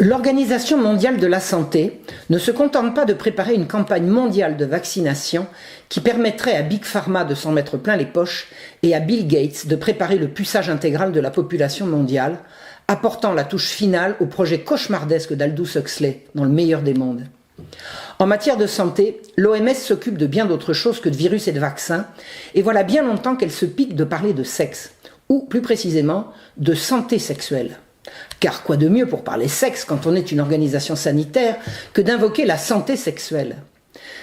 L'Organisation mondiale de la santé ne se contente pas de préparer une campagne mondiale de vaccination qui permettrait à Big Pharma de s'en mettre plein les poches et à Bill Gates de préparer le puçage intégral de la population mondiale, apportant la touche finale au projet cauchemardesque d'Aldous Huxley dans Le meilleur des mondes. En matière de santé, l'OMS s'occupe de bien d'autres choses que de virus et de vaccins, et voilà bien longtemps qu'elle se pique de parler de sexe, ou plus précisément de santé sexuelle. Car quoi de mieux pour parler sexe quand on est une organisation sanitaire que d'invoquer la santé sexuelle?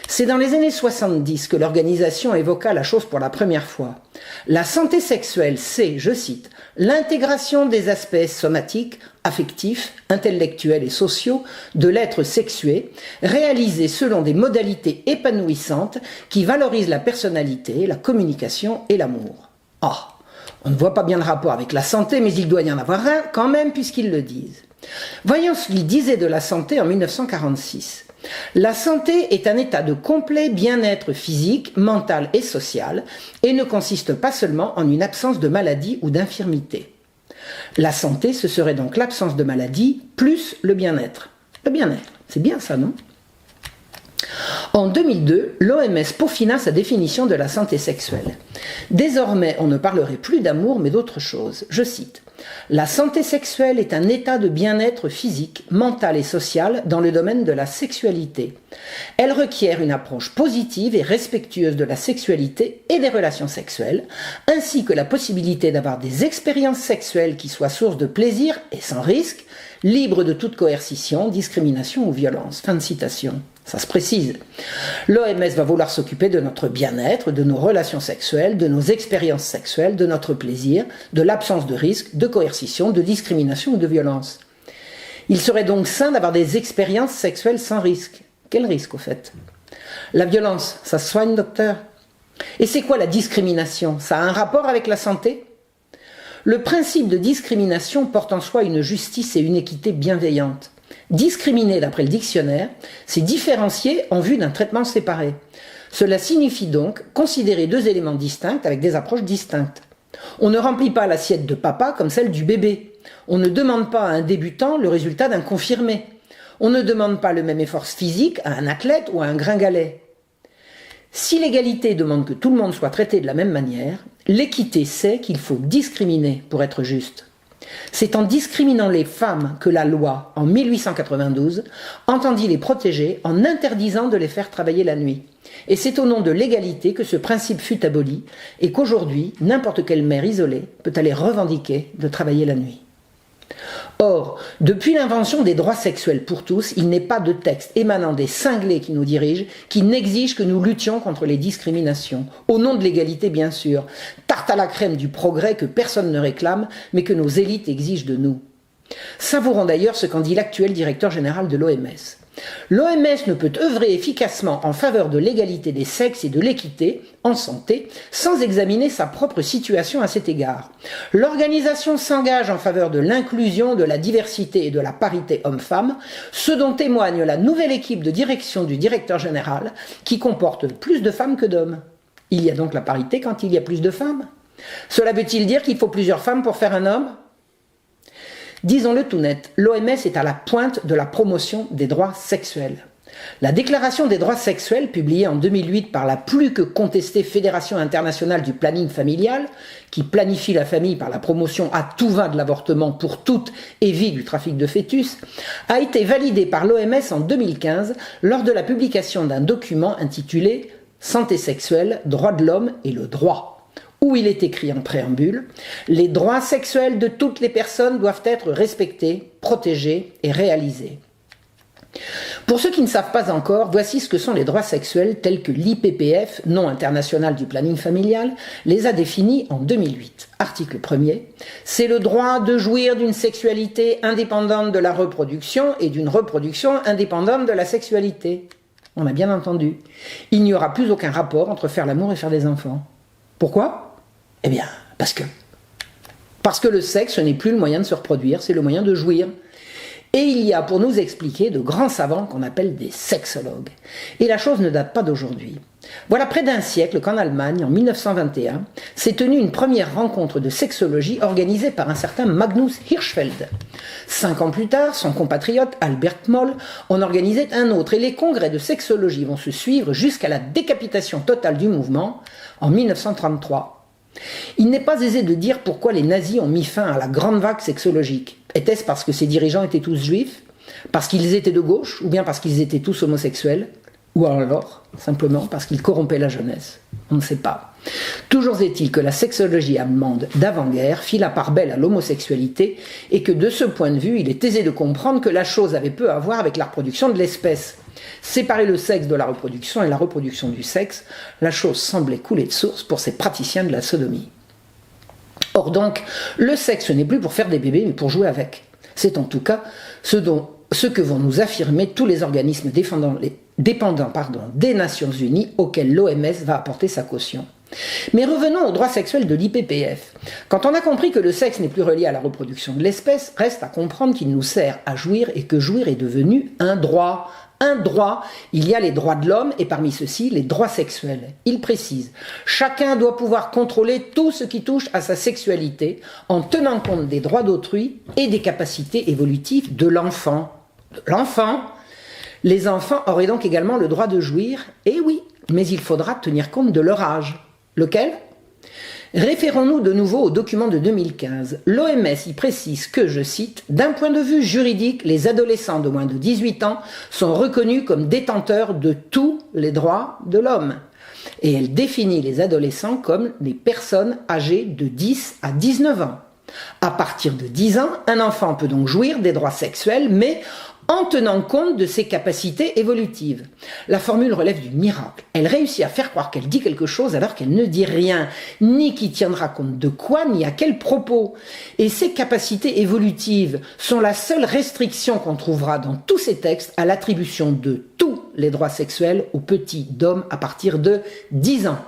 C'est dans les années 70 que l'organisation évoqua la chose pour la première fois. La santé sexuelle, c'est, je cite, l'intégration des aspects somatiques, affectifs, intellectuels et sociaux de l'être sexué, réalisés selon des modalités épanouissantes qui valorisent la personnalité, la communication et l'amour. Ah, on ne voit pas bien le rapport avec la santé, mais il doit y en avoir un quand même puisqu'ils le disent. Voyons ce qu'ils disaient de la santé en 1946. La santé est un état de complet bien-être physique, mental et social et ne consiste pas seulement en une absence de maladie ou d'infirmité. La santé, ce serait donc l'absence de maladie plus le bien-être. Le bien-être, c'est bien ça, non ? En 2002, l'OMS peaufina sa définition de la santé sexuelle. Désormais, on ne parlerait plus d'amour mais d'autre chose. Je cite. La santé sexuelle est un état de bien-être physique, mental et social dans le domaine de la sexualité. Elle requiert une approche positive et respectueuse de la sexualité et des relations sexuelles, ainsi que la possibilité d'avoir des expériences sexuelles qui soient source de plaisir et sans risque, libres de toute coercition, discrimination ou violence. Fin de citation. Ça se précise. L'OMS va vouloir s'occuper de notre bien-être, de nos relations sexuelles, de nos expériences sexuelles, de notre plaisir, de l'absence de risque, de coercition, de discrimination ou de violence. Il serait donc sain d'avoir des expériences sexuelles sans risque. Quel risque au fait? La violence, ça se soigne, docteur? Et c'est quoi la discrimination? Ça a un rapport avec la santé? Le principe de discrimination porte en soi une justice et une équité bienveillantes. Discriminer, d'après le dictionnaire, c'est différencier en vue d'un traitement séparé. Cela signifie donc considérer deux éléments distincts avec des approches distinctes. On ne remplit pas l'assiette de papa comme celle du bébé. On ne demande pas à un débutant le résultat d'un confirmé. On ne demande pas le même effort physique à un athlète ou à un gringalet. Si l'égalité demande que tout le monde soit traité de la même manière, l'équité sait qu'il faut discriminer pour être juste. C'est en discriminant les femmes que la loi, en 1892, entendit les protéger en interdisant de les faire travailler la nuit. Et c'est au nom de l'égalité que ce principe fut aboli et qu'aujourd'hui, n'importe quelle mère isolée peut aller revendiquer de travailler la nuit. Or, depuis l'invention des droits sexuels pour tous, il n'est pas de texte émanant des cinglés qui nous dirigent qui n'exige que nous luttions contre les discriminations, au nom de l'égalité bien sûr, tarte à la crème du progrès que personne ne réclame, mais que nos élites exigent de nous. Savourons d'ailleurs ce qu'en dit l'actuel directeur général de l'OMS. L'OMS ne peut œuvrer efficacement en faveur de l'égalité des sexes et de l'équité en santé sans examiner sa propre situation à cet égard. L'organisation s'engage en faveur de l'inclusion, de la diversité et de la parité homme-femme, ce dont témoigne la nouvelle équipe de direction du directeur général qui comporte plus de femmes que d'hommes. Il y a donc la parité quand il y a plus de femmes. Cela veut-il dire qu'il faut plusieurs femmes pour faire un homme ? Disons-le tout net, l'OMS est à la pointe de la promotion des droits sexuels. La Déclaration des droits sexuels, publiée en 2008 par la plus que contestée Fédération internationale du planning familial, qui planifie la famille par la promotion à tout va de l'avortement pour toutes et vit du trafic de fœtus, a été validée par l'OMS en 2015 lors de la publication d'un document intitulé « Santé sexuelle, droits de l'homme et le droit », où il est écrit en préambule « Les droits sexuels de toutes les personnes doivent être respectés, protégés et réalisés ». Pour ceux qui ne savent pas encore, voici ce que sont les droits sexuels tels que l'IPPF, nom international du planning familial, les a définis en 2008. Article 1er, c'est le droit de jouir d'une sexualité indépendante de la reproduction et d'une reproduction indépendante de la sexualité. On a bien entendu. Il n'y aura plus aucun rapport entre faire l'amour et faire des enfants. Pourquoi ? Eh bien, parce que le sexe n'est plus le moyen de se reproduire, c'est le moyen de jouir. Et il y a pour nous expliquer de grands savants qu'on appelle des sexologues. Et la chose ne date pas d'aujourd'hui. Voilà près d'un siècle qu'en Allemagne, en 1921, s'est tenue une première rencontre de sexologie organisée par un certain Magnus Hirschfeld. 5 ans plus tard, son compatriote Albert Moll en organisait un autre et les congrès de sexologie vont se suivre jusqu'à la décapitation totale du mouvement en 1933. Il n'est pas aisé de dire pourquoi les nazis ont mis fin à la grande vague sexologique. Était-ce parce que ses dirigeants étaient tous juifs? Parce qu'ils étaient de gauche? Ou bien parce qu'ils étaient tous homosexuels? Ou alors, simplement parce qu'ils corrompaient la jeunesse. On ne sait pas. Toujours est-il que la sexologie allemande d'avant-guerre fit la part belle à l'homosexualité et que de ce point de vue, il est aisé de comprendre que la chose avait peu à voir avec la reproduction de l'espèce. Séparer le sexe de la reproduction et la reproduction du sexe, la chose semblait couler de source pour ces praticiens de la sodomie. Or donc, le sexe n'est plus pour faire des bébés mais pour jouer avec. C'est en tout cas ce que vont nous affirmer tous les organismes dépendants des Nations Unies auxquels l'OMS va apporter sa caution. Mais revenons au droit sexuel de l'IPPF. Quand on a compris que le sexe n'est plus relié à la reproduction de l'espèce, reste à comprendre qu'il nous sert à jouir et que jouir est devenu un droit. Un droit, il y a les droits de l'homme et parmi ceux-ci, les droits sexuels. Il précise, chacun doit pouvoir contrôler tout ce qui touche à sa sexualité en tenant compte des droits d'autrui et des capacités évolutives de l'enfant. Les enfants auraient donc également le droit de jouir, et oui, mais il faudra tenir compte de leur âge. Lequel ? Référons-nous de nouveau au document de 2015. L'OMS y précise que, je cite, « D'un point de vue juridique, les adolescents de moins de 18 ans sont reconnus comme détenteurs de tous les droits de l'homme. » Et elle définit les adolescents comme des personnes âgées de 10 à 19 ans. À partir de 10 ans, un enfant peut donc jouir des droits sexuels, mais en tenant compte de ses capacités évolutives. La formule relève du miracle. Elle réussit à faire croire qu'elle dit quelque chose alors qu'elle ne dit rien, ni qui tiendra compte de quoi, ni à quel propos. Et ces capacités évolutives sont la seule restriction qu'on trouvera dans tous ces textes à l'attribution de tous les droits sexuels aux petits d'hommes à partir de 10 ans.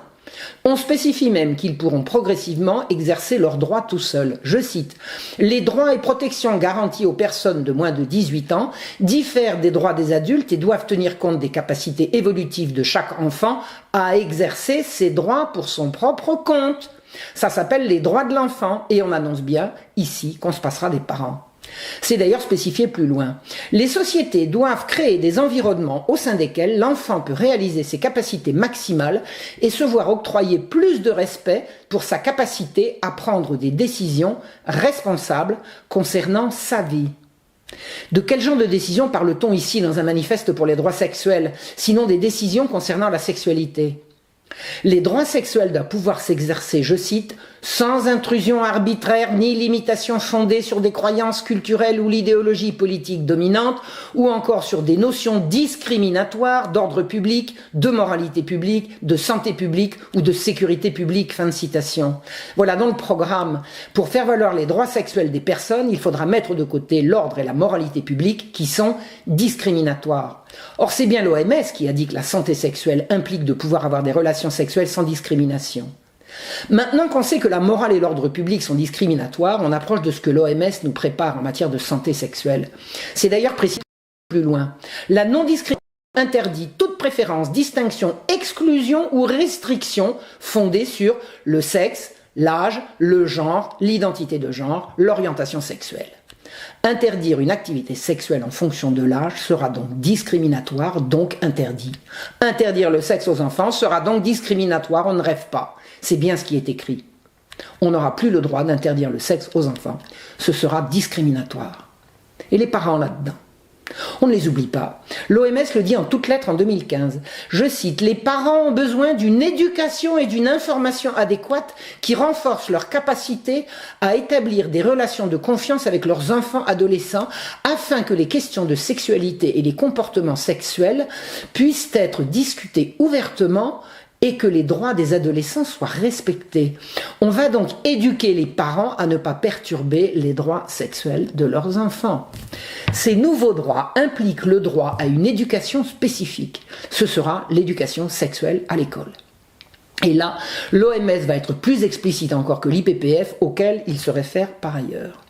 On spécifie même qu'ils pourront progressivement exercer leurs droits tout seuls. Je cite, « Les droits et protections garantis aux personnes de moins de 18 ans diffèrent des droits des adultes et doivent tenir compte des capacités évolutives de chaque enfant à exercer ses droits pour son propre compte. » Ça s'appelle les droits de l'enfant et on annonce bien ici qu'on se passera des parents. C'est d'ailleurs spécifié plus loin. Les sociétés doivent créer des environnements au sein desquels l'enfant peut réaliser ses capacités maximales et se voir octroyer plus de respect pour sa capacité à prendre des décisions responsables concernant sa vie. De quel genre de décision parle-t-on ici dans un manifeste pour les droits sexuels, sinon des décisions concernant la sexualité ? Les droits sexuels doivent pouvoir s'exercer, je cite, sans intrusion arbitraire ni limitation fondée sur des croyances culturelles ou l'idéologie politique dominante, ou encore sur des notions discriminatoires d'ordre public, de moralité publique, de santé publique ou de sécurité publique. Fin de citation. Voilà donc le programme. Pour faire valoir les droits sexuels des personnes, il faudra mettre de côté l'ordre et la moralité publique qui sont discriminatoires. Or, c'est bien l'OMS qui a dit que la santé sexuelle implique de pouvoir avoir des relations sexuelles sans discrimination. Maintenant qu'on sait que la morale et l'ordre public sont discriminatoires, on approche de ce que l'OMS nous prépare en matière de santé sexuelle. C'est d'ailleurs précisé plus loin. La non-discrimination interdit toute préférence, distinction, exclusion ou restriction fondée sur le sexe, l'âge, le genre, l'identité de genre, l'orientation sexuelle. Interdire une activité sexuelle en fonction de l'âge sera donc discriminatoire, donc interdit. Interdire le sexe aux enfants sera donc discriminatoire, on ne rêve pas. C'est bien ce qui est écrit. On n'aura plus le droit d'interdire le sexe aux enfants. Ce sera discriminatoire. Et les parents là-dedans? On ne les oublie pas. L'OMS le dit en toutes lettres en 2015. Je cite, « Les parents ont besoin d'une éducation et d'une information adéquates qui renforcent leur capacité à établir des relations de confiance avec leurs enfants adolescents afin que les questions de sexualité et les comportements sexuels puissent être discutés ouvertement et que les droits des adolescents soient respectés. On va donc éduquer les parents à ne pas perturber les droits sexuels de leurs enfants. Ces nouveaux droits impliquent le droit à une éducation spécifique. Ce sera l'éducation sexuelle à l'école. Et là, l'OMS va être plus explicite encore que l'IPPF auquel il se réfère par ailleurs.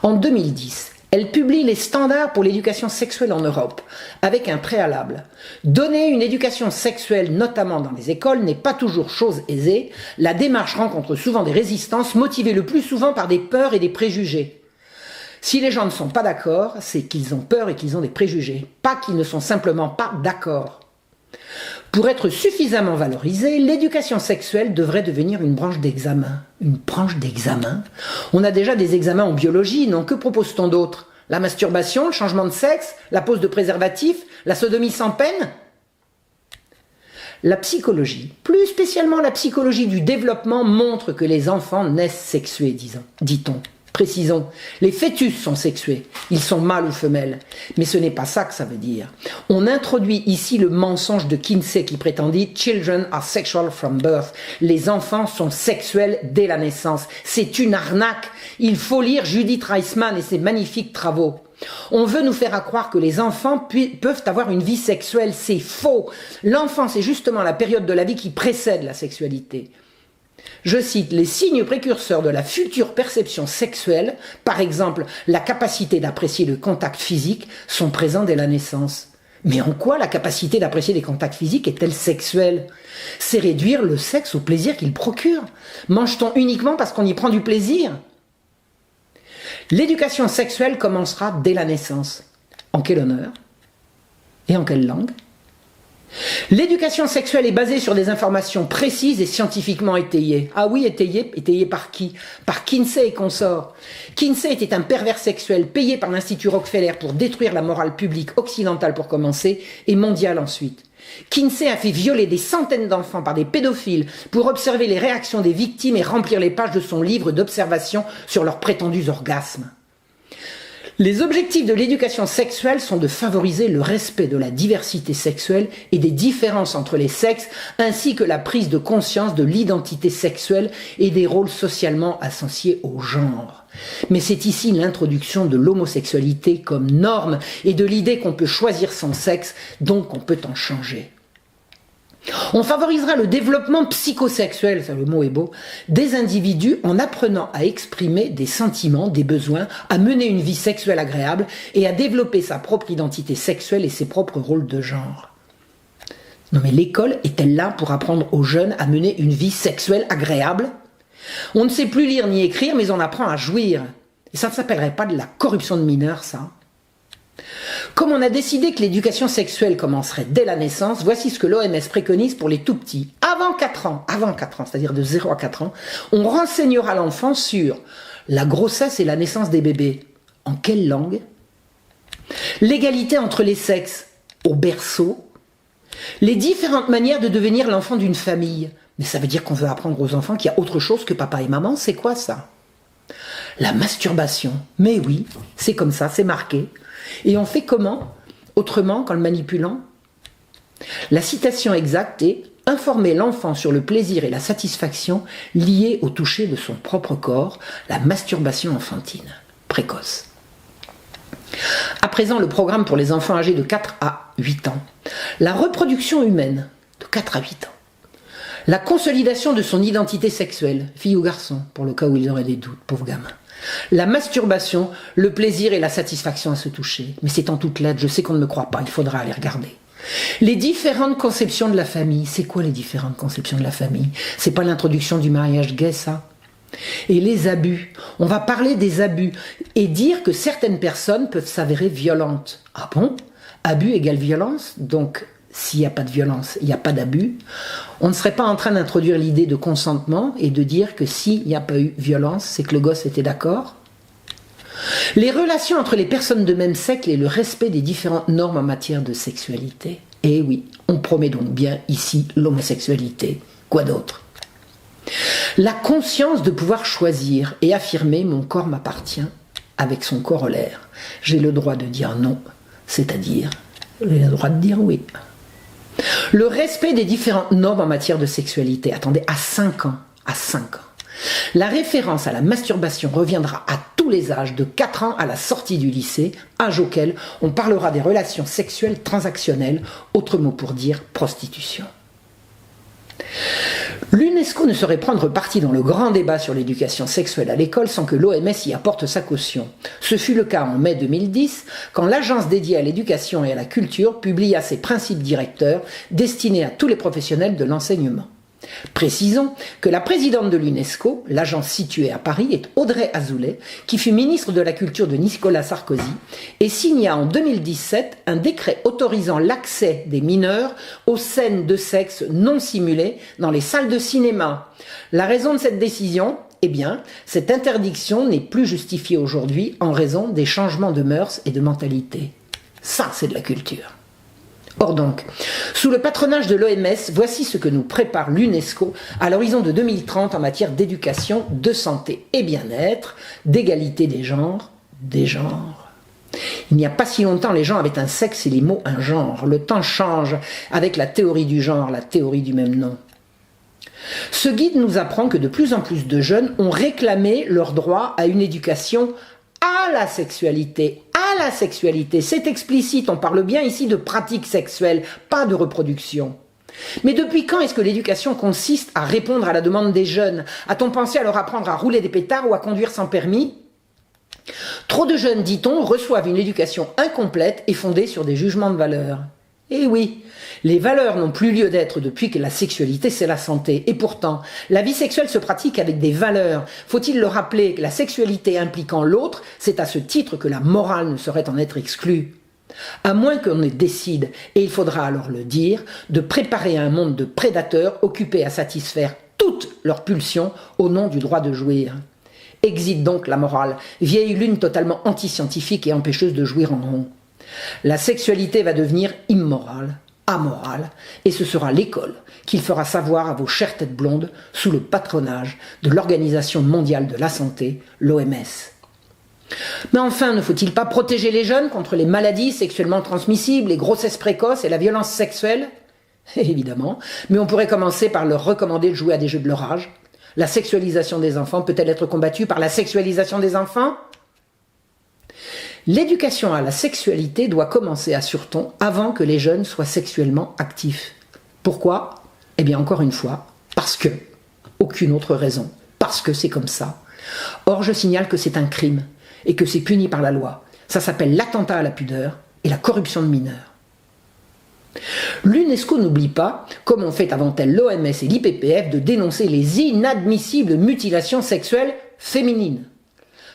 En 2010, Elle publie les standards pour l'éducation sexuelle en Europe, avec un préalable. Donner une éducation sexuelle, notamment dans les écoles, n'est pas toujours chose aisée. La démarche rencontre souvent des résistances, motivées le plus souvent par des peurs et des préjugés. Si les gens ne sont pas d'accord, c'est qu'ils ont peur et qu'ils ont des préjugés, pas qu'ils ne sont simplement pas d'accord. Pour être suffisamment valorisée, l'éducation sexuelle devrait devenir une branche d'examen. Une branche d'examen ? On a déjà des examens en biologie, non ? Que propose-t-on d'autre ? La masturbation, le changement de sexe, la pose de préservatif, la sodomie sans peine ? La psychologie, plus spécialement la psychologie du développement, montre que les enfants naissent sexués, dit-on. Précisons, les fœtus sont sexués, ils sont mâles ou femelles, mais ce n'est pas ça que ça veut dire. On introduit ici le mensonge de Kinsey qui prétendit « Children are sexual from birth ». Les enfants sont sexuels dès la naissance. C'est une arnaque. Il faut lire Judith Reisman et ses magnifiques travaux. On veut nous faire croire que les enfants peuvent avoir une vie sexuelle. C'est faux. L'enfance, c'est justement la période de la vie qui précède la sexualité. Je cite les signes précurseurs de la future perception sexuelle, par exemple la capacité d'apprécier le contact physique, sont présents dès la naissance. Mais en quoi la capacité d'apprécier les contacts physiques est-elle sexuelle ? C'est réduire le sexe au plaisir qu'il procure. Mange-t-on uniquement parce qu'on y prend du plaisir ? L'éducation sexuelle commencera dès la naissance. En quel honneur ? Et en quelle langue ? L'éducation sexuelle est basée sur des informations précises et scientifiquement étayées. Ah oui, étayées par qui ? Par Kinsey et consorts. Kinsey était un pervers sexuel payé par l'Institut Rockefeller pour détruire la morale publique occidentale pour commencer et mondiale ensuite. Kinsey a fait violer des centaines d'enfants par des pédophiles pour observer les réactions des victimes et remplir les pages de son livre d'observations sur leurs prétendus orgasmes. Les objectifs de l'éducation sexuelle sont de favoriser le respect de la diversité sexuelle et des différences entre les sexes, ainsi que la prise de conscience de l'identité sexuelle et des rôles socialement associés au genre. Mais c'est ici l'introduction de l'homosexualité comme norme et de l'idée qu'on peut choisir son sexe, donc on peut en changer. On favorisera le développement psychosexuel, ça le mot est beau, des individus en apprenant à exprimer des sentiments, des besoins, à mener une vie sexuelle agréable et à développer sa propre identité sexuelle et ses propres rôles de genre. Non mais l'école est-elle là pour apprendre aux jeunes à mener une vie sexuelle agréable ? On ne sait plus lire ni écrire, mais on apprend à jouir. Et ça ne s'appellerait pas de la corruption de mineurs, ça ? Comme on a décidé que l'éducation sexuelle commencerait dès la naissance, voici ce que l'OMS préconise pour les tout-petits. Avant 4 ans, c'est-à-dire de 0 à 4 ans, on renseignera l'enfant sur la grossesse et la naissance des bébés. En quelle langue ? L'égalité entre les sexes au berceau. Les différentes manières de devenir l'enfant d'une famille. Mais ça veut dire qu'on veut apprendre aux enfants qu'il y a autre chose que papa et maman, c'est quoi ça ? La masturbation. Mais oui, c'est comme ça, c'est marqué. Et on fait comment ? Autrement qu'en le manipulant ? La citation exacte est « Informer l'enfant sur le plaisir et la satisfaction liés au toucher de son propre corps, la masturbation enfantine, précoce ». À présent, le programme pour les enfants âgés de 4 à 8 ans. La reproduction humaine, de 4 à 8 ans. La consolidation de son identité sexuelle, fille ou garçon, pour le cas où ils auraient des doutes, pauvres gamins. La masturbation, le plaisir et la satisfaction à se toucher. Mais c'est en toutes lettres, je sais qu'on ne me croit pas, il faudra aller regarder. Les différentes conceptions de la famille. C'est quoi les différentes conceptions de la famille ? C'est pas l'introduction du mariage gay, ça ? Et les abus. On va parler des abus et dire que certaines personnes peuvent s'avérer violentes. Ah bon ? Abus égale violence ? Donc, s'il n'y a pas de violence, il n'y a pas d'abus. On ne serait pas en train d'introduire l'idée de consentement et de dire que s'il n'y a pas eu violence, c'est que le gosse était d'accord. Les relations entre les personnes de même sexe et le respect des différentes normes en matière de sexualité. Et oui, on promet donc bien ici l'homosexualité. Quoi d'autre ? La conscience de pouvoir choisir et affirmer « mon corps m'appartient » avec son corollaire. J'ai le droit de dire non, c'est-à-dire j'ai le droit de dire oui. Le respect des différentes normes en matière de sexualité. Attendez, à 5 ans. À 5 ans. La référence à la masturbation reviendra à tous les âges, de 4 ans à la sortie du lycée, âge auquel on parlera des relations sexuelles transactionnelles, autre mot pour dire prostitution. L'UNESCO ne saurait prendre parti dans le grand débat sur l'éducation sexuelle à l'école sans que l'OMS y apporte sa caution. Ce fut le cas en mai 2010, quand l'agence dédiée à l'éducation et à la culture publia ses principes directeurs destinés à tous les professionnels de l'enseignement. Précisons que la présidente de l'UNESCO, l'agence située à Paris, est Audrey Azoulay, qui fut ministre de la Culture de Nicolas Sarkozy et signa en 2017 un décret autorisant l'accès des mineurs aux scènes de sexe non simulées dans les salles de cinéma. La raison de cette décision ? Eh bien, cette interdiction n'est plus justifiée aujourd'hui en raison des changements de mœurs et de mentalité. Ça, c'est de la culture. Or donc, sous le patronage de l'OMS, voici ce que nous prépare l'UNESCO à l'horizon de 2030 en matière d'éducation, de santé et bien-être, d'égalité des genres, Il n'y a pas si longtemps, les gens avaient un sexe et les mots un genre. Le temps change avec la théorie du genre, la théorie du même nom. Ce guide nous apprend que de plus en plus de jeunes ont réclamé leur droit à une éducation à la sexualité. C'est explicite, on parle bien ici de pratique sexuelle, pas de reproduction. Mais depuis quand est-ce que l'éducation consiste à répondre à la demande des jeunes? A-t-on pensé à leur apprendre à rouler des pétards ou à conduire sans permis? Trop de jeunes, dit-on, reçoivent une éducation incomplète et fondée sur des jugements de valeur. Eh oui, les valeurs n'ont plus lieu d'être depuis que la sexualité c'est la santé. Et pourtant, la vie sexuelle se pratique avec des valeurs. Faut-il le rappeler que la sexualité impliquant l'autre, c'est à ce titre que la morale ne saurait en être exclue. À moins qu'on ne décide, et il faudra alors le dire, de préparer un monde de prédateurs occupés à satisfaire toutes leurs pulsions au nom du droit de jouir. Exit donc la morale, vieille lune totalement anti-scientifique et empêcheuse de jouir en rond. La sexualité va devenir immorale, amorale, et ce sera l'école qui le fera savoir à vos chères têtes blondes sous le patronage de l'Organisation mondiale de la santé, l'OMS. Mais enfin, ne faut-il pas protéger les jeunes contre les maladies sexuellement transmissibles, les grossesses précoces et la violence sexuelle? Évidemment, mais on pourrait commencer par leur recommander de jouer à des jeux de leur âge. La sexualisation des enfants peut-elle être combattue par la sexualisation des enfants? L'éducation à la sexualité doit commencer, assure-t-on, avant que les jeunes soient sexuellement actifs. Pourquoi? Eh bien, encore une fois, parce que. Aucune autre raison. Parce que c'est comme ça. Or, je signale que c'est un crime et que c'est puni par la loi. Ça s'appelle l'attentat à la pudeur et la corruption de mineurs. L'UNESCO n'oublie pas, comme ont fait avant elle l'OMS et l'IPPF, de dénoncer les inadmissibles mutilations sexuelles féminines.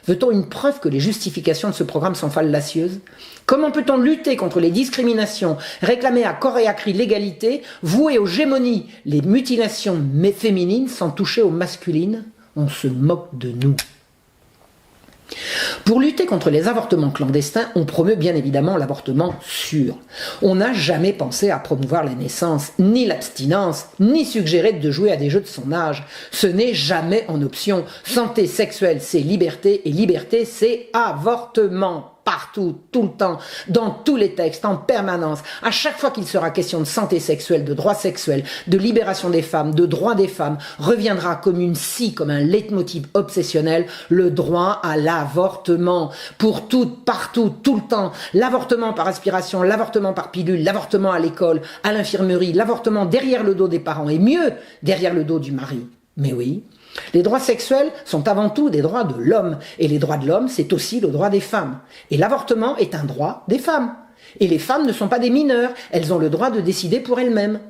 Veut-on une preuve que les justifications de ce programme sont fallacieuses? Comment peut-on lutter contre les discriminations, réclamer à corps et à cri l'égalité, vouer aux gémonies les mutilations féminines sans toucher aux masculines? On se moque de nous. Pour lutter contre les avortements clandestins, on promeut bien évidemment l'avortement sûr. On n'a jamais pensé à promouvoir la naissance, ni l'abstinence, ni suggéré de jouer à des jeux de son âge. Ce n'est jamais en option. Santé sexuelle, c'est liberté, et liberté, c'est avortement. Partout, tout le temps, dans tous les textes, en permanence. À chaque fois qu'il sera question de santé sexuelle, de droits sexuels, de libération des femmes, de droits des femmes, reviendra comme une scie, comme un leitmotiv obsessionnel, le droit à l'avortement. Pour tout, partout, tout le temps. L'avortement par aspiration, l'avortement par pilule, l'avortement à l'école, à l'infirmerie, l'avortement derrière le dos des parents, et mieux, derrière le dos du mari. Mais oui, les droits sexuels sont avant tout des droits de l'homme, et les droits de l'homme, c'est aussi le droit des femmes. Et l'avortement est un droit des femmes. Et les femmes ne sont pas des mineurs, elles ont le droit de décider pour elles-mêmes.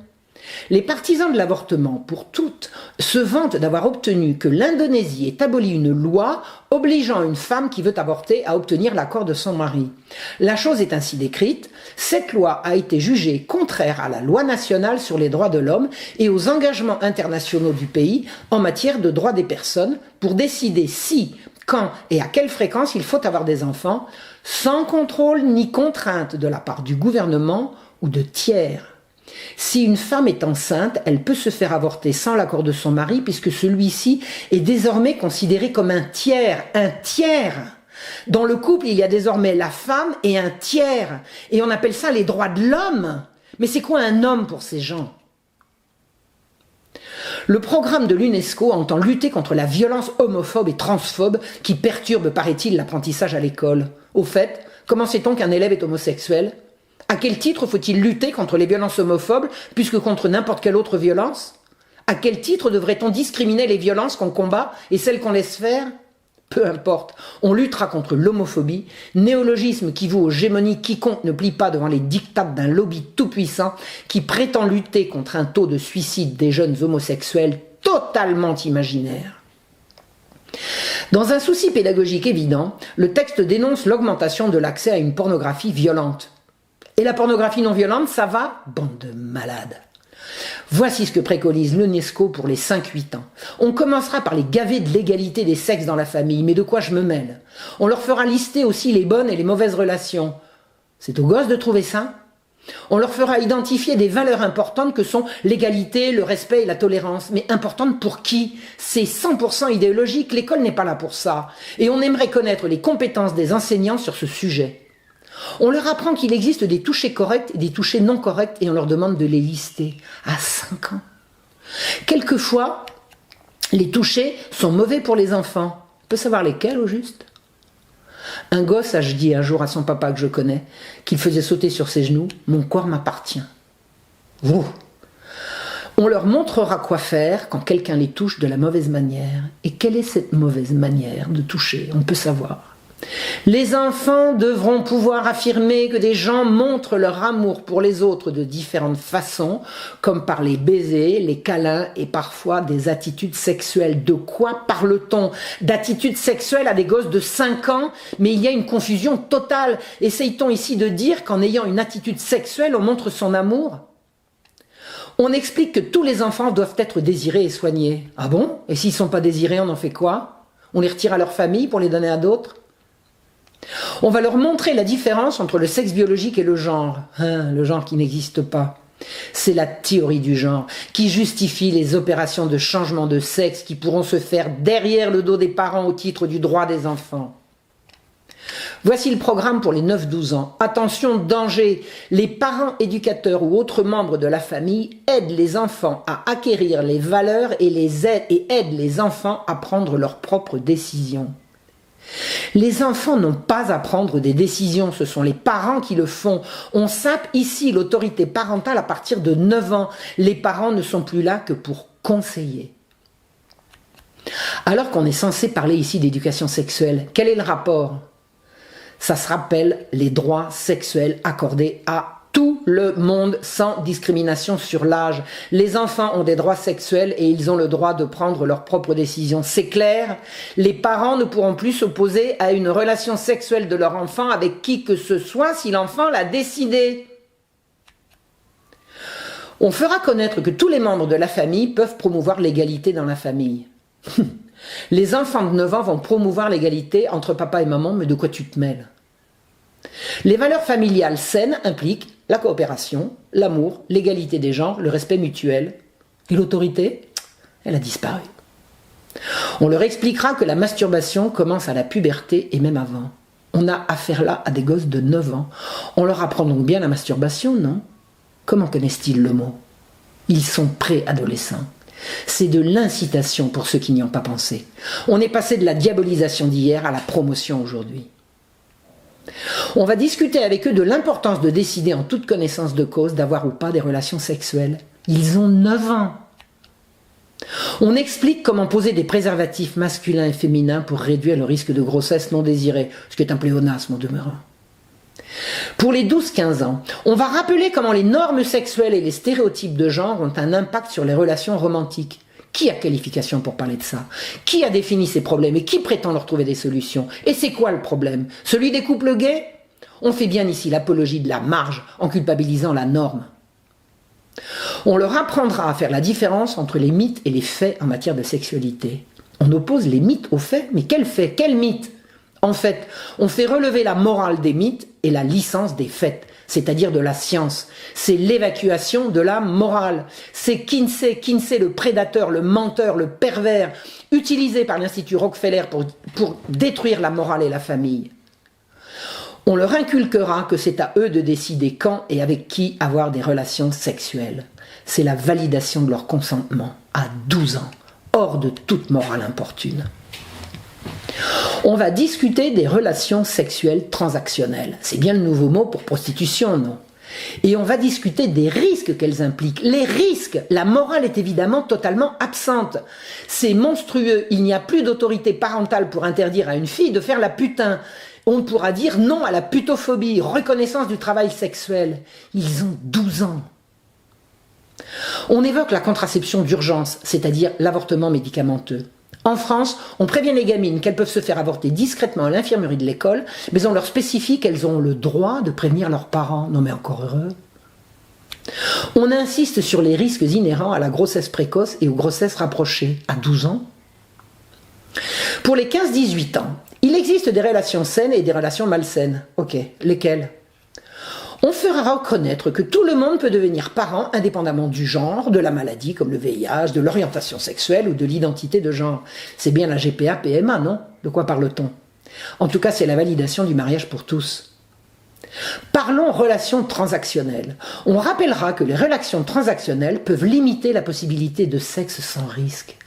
Les partisans de l'avortement, pour toutes, se vantent d'avoir obtenu que l'Indonésie ait aboli une loi obligeant une femme qui veut avorter à obtenir l'accord de son mari. La chose est ainsi décrite. Cette loi a été jugée contraire à la loi nationale sur les droits de l'homme et aux engagements internationaux du pays en matière de droits des personnes pour décider si, quand et à quelle fréquence il faut avoir des enfants, sans contrôle ni contrainte de la part du gouvernement ou de tiers. Si une femme est enceinte, elle peut se faire avorter sans l'accord de son mari puisque celui-ci est désormais considéré comme un tiers. Un tiers! Dans le couple, il y a désormais la femme et un tiers. Et on appelle ça les droits de l'homme. Mais c'est quoi un homme pour ces gens? Le programme de l'UNESCO entend lutter contre la violence homophobe et transphobe qui perturbe, paraît-il, l'apprentissage à l'école. Au fait, comment sait-on qu'un élève est homosexuel? À quel titre faut-il lutter contre les violences homophobes, puisque contre n'importe quelle autre violence? À quel titre devrait-on discriminer les violences qu'on combat et celles qu'on laisse faire? Peu importe, on luttera contre l'homophobie, néologisme qui vaut aux gémonies quiconque ne plie pas devant les diktats d'un lobby tout-puissant qui prétend lutter contre un taux de suicide des jeunes homosexuels totalement imaginaire. Dans un souci pédagogique évident, le texte dénonce l'augmentation de l'accès à une pornographie violente. Et la pornographie non violente, ça va? Bande de malades. Voici ce que préconise l'UNESCO pour les 5-8 ans. On commencera par les gaver de l'égalité des sexes dans la famille, mais de quoi je me mêle? On leur fera lister aussi les bonnes et les mauvaises relations. C'est aux gosses de trouver ça? On leur fera identifier des valeurs importantes que sont l'égalité, le respect et la tolérance. Mais importantes pour qui? C'est 100% idéologique, l'école n'est pas là pour ça. Et on aimerait connaître les compétences des enseignants sur ce sujet. On leur apprend qu'il existe des touchés corrects et des touchés non corrects et on leur demande de les lister à 5 ans. Quelquefois, les touchés sont mauvais pour les enfants. On peut savoir lesquels au juste? Un gosse a dit un jour à son papa que je connais qu'il faisait sauter sur ses genoux « Mon corps m'appartient ». On leur montrera quoi faire quand quelqu'un les touche de la mauvaise manière. Et quelle est cette mauvaise manière de toucher? On peut savoir. Les enfants devront pouvoir affirmer que des gens montrent leur amour pour les autres de différentes façons, comme par les baisers, les câlins et parfois des attitudes sexuelles. De quoi parle-t-on? D'attitudes sexuelles à des gosses de 5 ans? Mais il y a une confusion totale. Essaye-t-on ici de dire qu'en ayant une attitude sexuelle, on montre son amour? On explique que tous les enfants doivent être désirés et soignés. Ah bon? Et s'ils ne sont pas désirés, on en fait quoi? On les retire à leur famille pour les donner à d'autres? On va leur montrer la différence entre le sexe biologique et le genre. Le genre qui n'existe pas. C'est la théorie du genre qui justifie les opérations de changement de sexe qui pourront se faire derrière le dos des parents au titre du droit des enfants. Voici le programme pour les 9-12 ans. Attention, danger! Les parents, éducateurs ou autres membres de la famille aident les enfants à acquérir les valeurs et aident les enfants à prendre leurs propres décisions. Les enfants n'ont pas à prendre des décisions, ce sont les parents qui le font. On sape ici l'autorité parentale à partir de 9 ans. Les parents ne sont plus là que pour conseiller. Alors qu'on est censé parler ici d'éducation sexuelle, quel est le rapport? Ça se rappelle les droits sexuels accordés à tout le monde sans discrimination sur l'âge. Les enfants ont des droits sexuels et ils ont le droit de prendre leurs propres décisions. C'est clair? Les parents ne pourront plus s'opposer à une relation sexuelle de leur enfant avec qui que ce soit si l'enfant l'a décidé. On fera connaître que tous les membres de la famille peuvent promouvoir l'égalité dans la famille. Les enfants de 9 ans vont promouvoir l'égalité entre papa et maman, mais de quoi tu te mêles? Les valeurs familiales saines impliquent la coopération, l'amour, l'égalité des genres, le respect mutuel. Et l'autorité, elle a disparu. On leur expliquera que la masturbation commence à la puberté et même avant. On a affaire là à des gosses de 9 ans. On leur apprend donc bien la masturbation, non? Comment connaissent-ils le mot? Ils sont préadolescents. C'est de l'incitation pour ceux qui n'y ont pas pensé. On est passé de la diabolisation d'hier à la promotion aujourd'hui. On va discuter avec eux de l'importance de décider en toute connaissance de cause d'avoir ou pas des relations sexuelles. Ils ont 9 ans. On explique comment poser des préservatifs masculins et féminins pour réduire le risque de grossesse non désirée, ce qui est un pléonasme en demeurant. Pour les 12-15 ans, on va rappeler comment les normes sexuelles et les stéréotypes de genre ont un impact sur les relations romantiques. Qui a qualification pour parler de ça? Qui a défini ces problèmes et qui prétend leur trouver des solutions? Et c'est quoi le problème? Celui des couples gays? On fait bien ici l'apologie de la marge en culpabilisant la norme. On leur apprendra à faire la différence entre les mythes et les faits en matière de sexualité. On oppose les mythes aux faits, mais quels faits? Quels mythes? En fait, on fait relever la morale des mythes et la licence des faits, c'est-à-dire de la science. C'est l'évacuation de la morale. C'est Kinsey le prédateur, le menteur, le pervers, utilisé par l'Institut Rockefeller pour détruire la morale et la famille. On leur inculquera que c'est à eux de décider quand et avec qui avoir des relations sexuelles. C'est la validation de leur consentement à 12 ans, hors de toute morale importune. On va discuter des relations sexuelles transactionnelles. C'est bien le nouveau mot pour prostitution, non? Et on va discuter des risques qu'elles impliquent. Les risques, la morale est évidemment totalement absente. C'est monstrueux, il n'y a plus d'autorité parentale pour interdire à une fille de faire la putain. On pourra dire non à la putophobie, reconnaissance du travail sexuel. Ils ont 12 ans. On évoque la contraception d'urgence, c'est-à-dire l'avortement médicamenteux. En France, on prévient les gamines qu'elles peuvent se faire avorter discrètement à l'infirmerie de l'école, mais on leur spécifie qu'elles ont le droit de prévenir leurs parents. Non mais encore heureux. On insiste sur les risques inhérents à la grossesse précoce et aux grossesses rapprochées, à 12 ans. Pour les 15-18 ans, il existe des relations saines et des relations malsaines. Ok, lesquelles ? On fera reconnaître que tout le monde peut devenir parent indépendamment du genre, de la maladie comme le VIH, de l'orientation sexuelle ou de l'identité de genre. C'est bien la GPA-PMA, non ? De quoi parle-t-on ? En tout cas, c'est la validation du mariage pour tous. Parlons relations transactionnelles. On rappellera que les relations transactionnelles peuvent limiter la possibilité de sexe sans risque.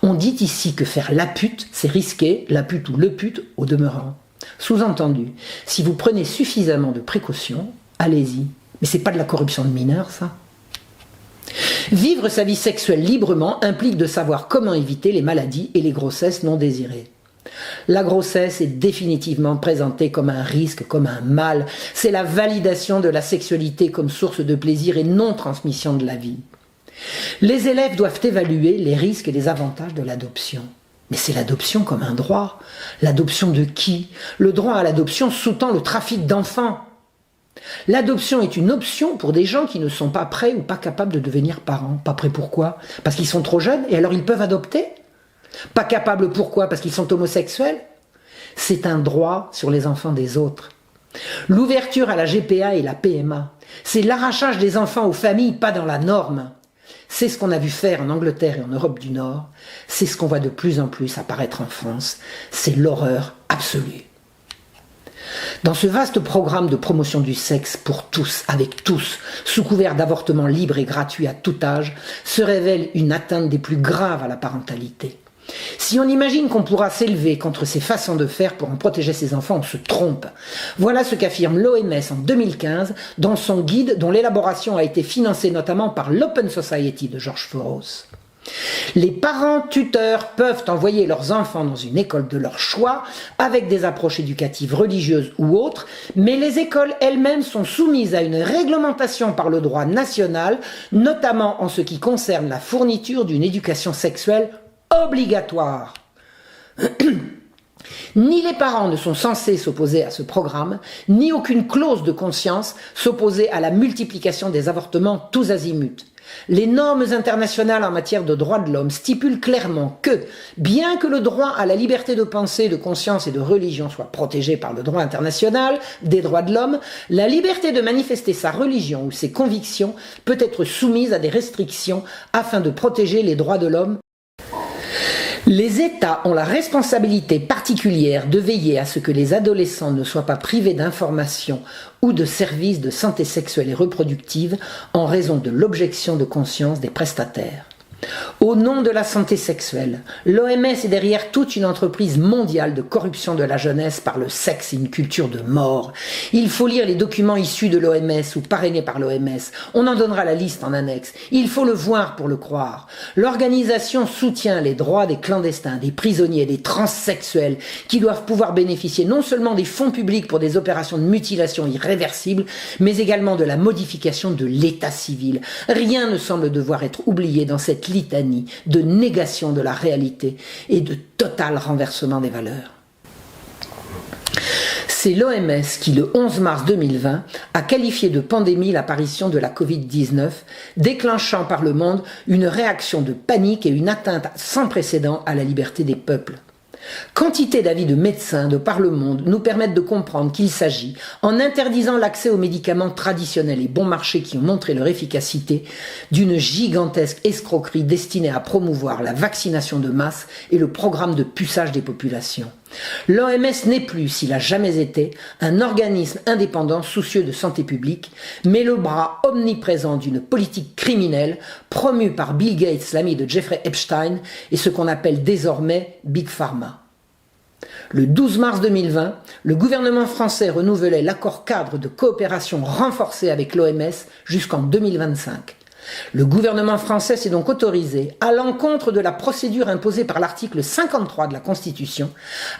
On dit ici que faire la pute, c'est risqué, la pute ou le pute au demeurant. Sous-entendu, si vous prenez suffisamment de précautions, allez-y. Mais c'est pas de la corruption de mineurs, ça. Vivre sa vie sexuelle librement implique de savoir comment éviter les maladies et les grossesses non désirées. La grossesse est définitivement présentée comme un risque, comme un mal. C'est la validation de la sexualité comme source de plaisir et non transmission de la vie. Les élèves doivent évaluer les risques et les avantages de l'adoption. Mais c'est l'adoption comme un droit. L'adoption de qui ? Le droit à l'adoption sous-tend le trafic d'enfants. L'adoption est une option pour des gens qui ne sont pas prêts ou pas capables de devenir parents. Pas prêts pourquoi ? Parce qu'ils sont trop jeunes et alors ils peuvent adopter ? Pas capables pourquoi ? Parce qu'ils sont homosexuels ? C'est un droit sur les enfants des autres. L'ouverture à la GPA et la PMA, c'est l'arrachage des enfants aux familles, pas dans la norme. C'est ce qu'on a vu faire en Angleterre et en Europe du Nord. C'est ce qu'on voit de plus en plus apparaître en France. C'est l'horreur absolue. Dans ce vaste programme de promotion du sexe pour tous, avec tous, sous couvert d'avortement libre et gratuit à tout âge, se révèle une atteinte des plus graves à la parentalité. Si on imagine qu'on pourra s'élever contre ces façons de faire pour en protéger ses enfants, on se trompe. Voilà ce qu'affirme l'OMS en 2015 dans son guide dont l'élaboration a été financée notamment par l'Open Society de George Soros. Les parents tuteurs peuvent envoyer leurs enfants dans une école de leur choix avec des approches éducatives religieuses ou autres, mais les écoles elles-mêmes sont soumises à une réglementation par le droit national, notamment en ce qui concerne la fourniture d'une éducation sexuelle obligatoire. Ni les parents ne sont censés s'opposer à ce programme, ni aucune clause de conscience s'opposer à la multiplication des avortements tous azimuts. Les normes internationales en matière de droits de l'homme stipulent clairement que, bien que le droit à la liberté de pensée, de conscience et de religion soit protégé par le droit international des droits de l'homme, la liberté de manifester sa religion ou ses convictions peut être soumise à des restrictions afin de protéger les droits de l'homme. Les États ont la responsabilité particulière de veiller à ce que les adolescents ne soient pas privés d'informations ou de services de santé sexuelle et reproductive en raison de l'objection de conscience des prestataires. Au nom de la santé sexuelle, l'OMS est derrière toute une entreprise mondiale de corruption de la jeunesse par le sexe et une culture de mort. Il faut lire les documents issus de l'OMS ou parrainés par l'OMS. On en donnera la liste en annexe. Il faut le voir pour le croire. L'organisation soutient les droits des clandestins, des prisonniers, des transsexuels qui doivent pouvoir bénéficier non seulement des fonds publics pour des opérations de mutilation irréversibles, mais également de la modification de l'état civil. Rien ne semble devoir être oublié dans cette litanie de négation de la réalité et de total renversement des valeurs. C'est l'OMS qui, le 11 mars 2020, a qualifié de pandémie l'apparition de la Covid-19, déclenchant par le monde une réaction de panique et une atteinte sans précédent à la liberté des peuples. Quantité d'avis de médecins de par le monde nous permettent de comprendre qu'il s'agit, en interdisant l'accès aux médicaments traditionnels et bon marché qui ont montré leur efficacité, d'une gigantesque escroquerie destinée à promouvoir la vaccination de masse et le programme de puçage des populations. L'OMS n'est plus, s'il a jamais été, un organisme indépendant soucieux de santé publique, mais le bras omniprésent d'une politique criminelle promue par Bill Gates, l'ami de Jeffrey Epstein, et ce qu'on appelle désormais Big Pharma. Le 12 mars 2020, le gouvernement français renouvelait l'accord cadre de coopération renforcée avec l'OMS jusqu'en 2025. Le gouvernement français s'est donc autorisé, à l'encontre de la procédure imposée par l'article 53 de la Constitution,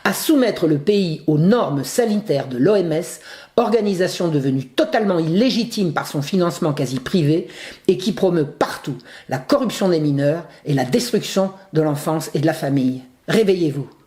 à soumettre le pays aux normes sanitaires de l'OMS, organisation devenue totalement illégitime par son financement quasi privé et qui promeut partout la corruption des mineurs et la destruction de l'enfance et de la famille. Réveillez-vous!